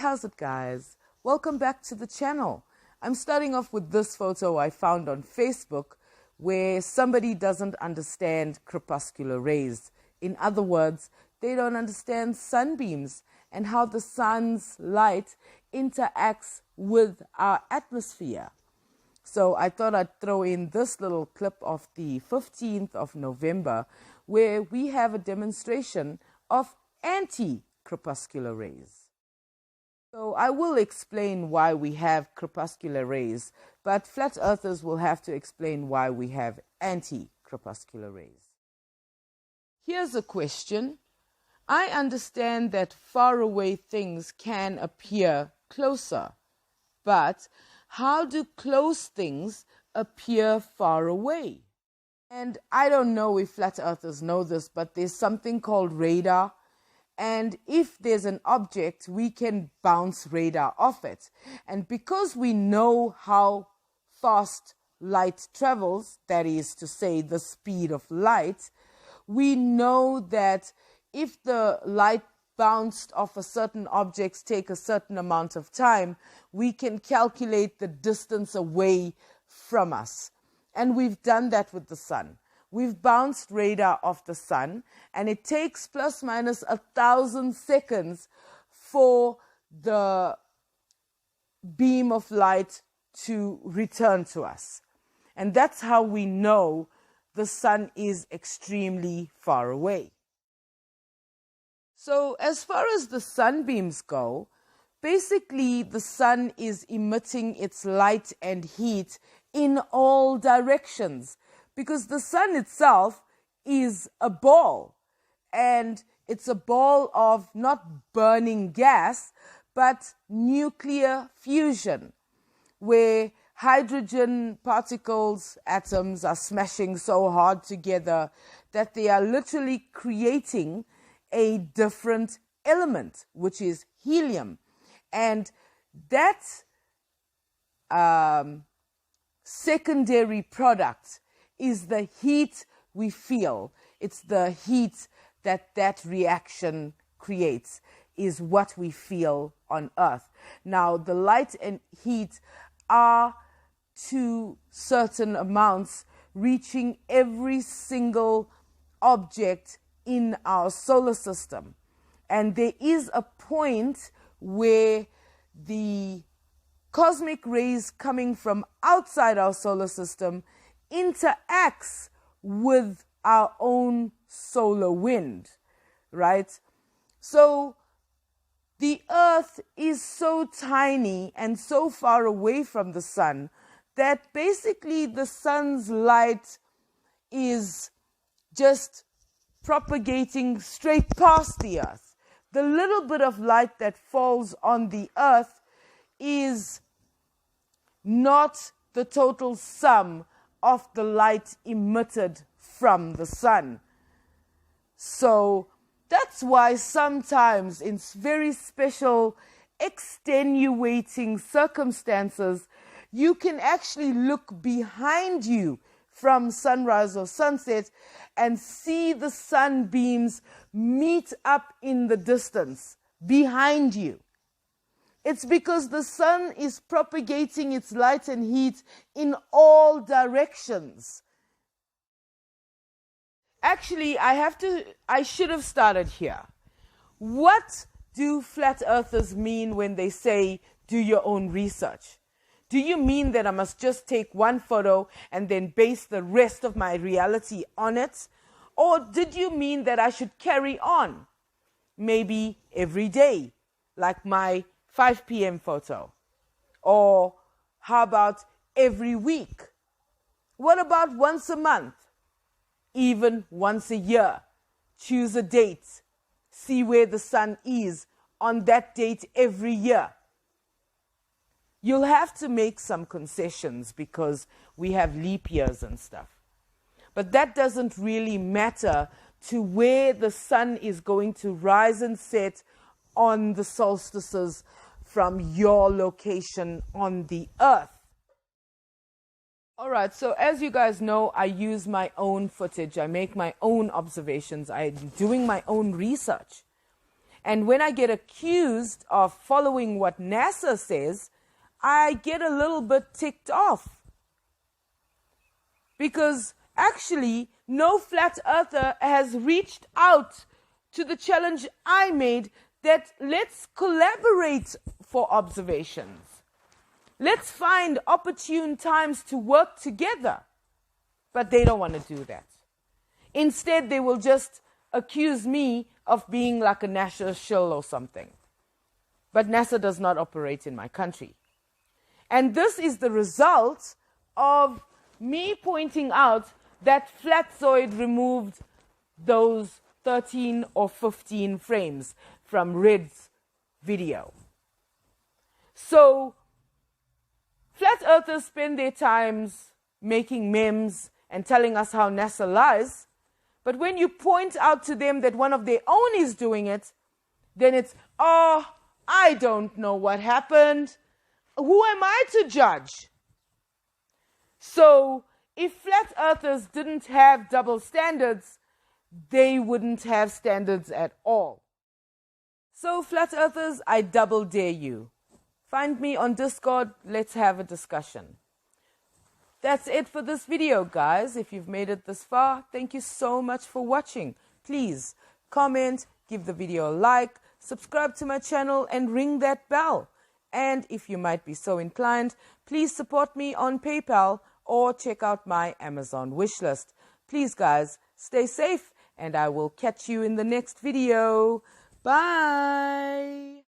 how's it guys? Welcome back to the channel. I'm starting off with this photo I found on Facebook where somebody doesn't understand crepuscular rays. In other words, they don't understand sunbeams and how the sun's light interacts with our atmosphere. So I thought I'd throw in this little clip of the 15th of November where we have a demonstration of anti-crepuscular rays. So I will explain why we have crepuscular rays, but flat earthers will have to explain why we have anti-crepuscular rays. Here's a question. I understand that faraway things can appear closer, but how do close things appear far away? And I don't know if flat earthers know this, but there's something called radar. And if there's an object, we can bounce radar off it. And because we know how fast light travels, that is to say the speed of light, we know that if the light bounced off a certain object take a certain amount of time, we can calculate the distance away from us. And we've done that with the sun. We've bounced radar off the sun, and it takes plus minus 1,000 seconds for the beam of light to return to us. And that's how we know the sun is extremely far away. So as far as the sunbeams go, basically the sun is emitting its light and heat in all directions, because the sun itself is a ball, and it's a ball of not burning gas, but nuclear fusion, where hydrogen particles, atoms, are smashing so hard together that they are literally creating a different element, which is helium. And that secondary product is the heat we feel. It's the heat that reaction creates, is what we feel on Earth. Now, the light and heat are to certain amounts reaching every single object in our solar system. And there is a point where the cosmic rays coming from outside our solar system interacts with our own solar wind, right? So the Earth is so tiny and so far away from the sun that basically the sun's light is just propagating straight past the Earth. The little bit of light that falls on the Earth is not the total sum of the light emitted from the sun. So that's why sometimes in very special extenuating circumstances, you can actually look behind you from sunrise or sunset and see the sunbeams meet up in the distance behind you. It's because the sun is propagating its light and heat in all directions. Actually, I should have started here. What do flat earthers mean when they say, do your own research? Do you mean that I must just take one photo and then base the rest of my reality on it? Or did you mean that I should carry on? Maybe every day, like my 5 p.m. photo? Or how about every week? What about once a month? Even once a year? Choose a date. See where the sun is on that date every year. You'll have to make some concessions because we have leap years and stuff. But that doesn't really matter to where the sun is going to rise and set on the solstices from your location on the Earth. All right, so as you guys know, I use my own footage. I make my own observations. I'm doing my own research. And when I get accused of following what NASA says, I get a little bit ticked off. Because actually, no flat earther has reached out to the challenge I made that let's collaborate for observations. Let's find opportune times to work together. But they don't want to do that. Instead, they will just accuse me of being like a NASA shill or something. But NASA does not operate in my country. And this is the result of me pointing out that Flatzoid removed those 13 or 15 frames from Red's video. So, flat earthers spend their times making memes and telling us how NASA lies, but when you point out to them that one of their own is doing it, then it's, oh, I don't know what happened. Who am I to judge? So, if flat earthers didn't have double standards, they wouldn't have standards at all. So, flat earthers, I double dare you. Find me on Discord, let's have a discussion. That's it for this video, guys. If you've made it this far, thank you so much for watching. Please comment, give the video a like, subscribe to my channel, and ring that bell. And if you might be so inclined, please support me on PayPal or check out my Amazon wishlist. Please, guys, stay safe, and I will catch you in the next video. Bye.